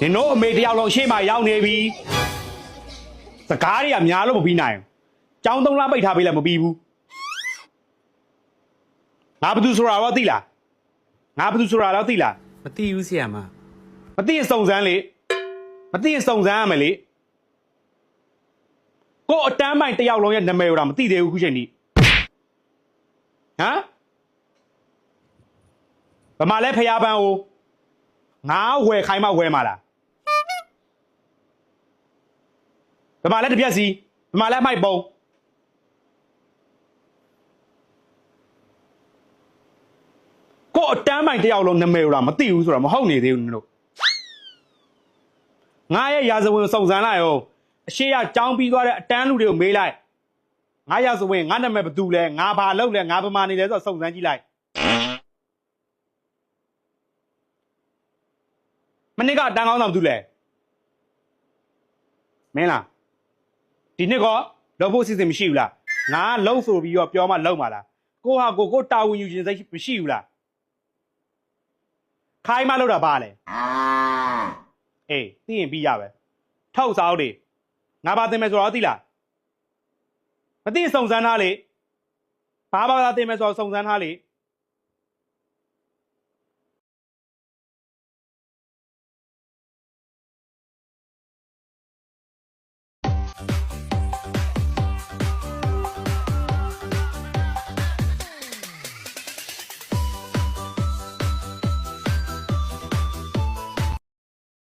နင်တို့အမေတယောက်လုံးရှေ့မှာရောက်နေပြီစကားတွေကများလို့မပြီးနိုင်ဘူးကျောင်းသုံးလပိတ်ထားပေးလည်းမပြီးဘူးငါဘာသူဆိုတာတော့သိလားငါဘာသူဆိုတာတော့သိလား မသိဘူးဆီယာမ မသိရင်စုံစမ်းလေမသိရင်စုံစမ်းရမယ်လေကို့အတန်းပိုင်တယောက်လုံးရဲ့နာမည်ကိုတော့မသိသေးဘူးခုချိန်นี้ဟမ်ဗမာလဲဖျားပန်းကိုငါဝယ်ခိုင်းမှဝယ်မှာလားဗမာလဲတစ်ပြက်စီဗမာလဲမိုက်ပုံကို့အတန်းပိုင်တယောက်လုံးနာမည်ကိုတော့မသိဘူးဆိုတော့မဟုတ်နေသေးဘူးနင်တို့ငါရဲ့ရာဇဝင်စုံစမ်းလိုက်ရောအရှိရကြောင်းပြီးသွားတဲ့အတန်းလူတွေကိုမေးလိုက်ငါရာဇဝင်ငါနာမည်ဘယ်သူလဲငါဘာလုပ်လဲငါဗမာနေလဲဆိုတော့စုံစမ်းကြည့်လိုက်မနေ့ကအတန်းကောင်းဆောင်ဘယ်သူလဲမင်းလားဒီနေ့ကလောက်ဖို့အစီအစဉ်မရှိဘူးလားငါလှုပ်ဆိုပြီးတော့ပြောမှလှုပ်မှာလားကိုဟာကိုတာဝန်ယူခြင်းစိတ်မရှိဘူးလားခိုင်းမှလှုပ်တာပါလေအေးသိရင်ပြီးရပဲထောက်စားတွေငါဘာတင်မယ်ဆိုတော့သိလားမသိစုံစမ်းထားလေဘာသာတင်မယ်ဆိုတော့စုံစမ်းထားလေ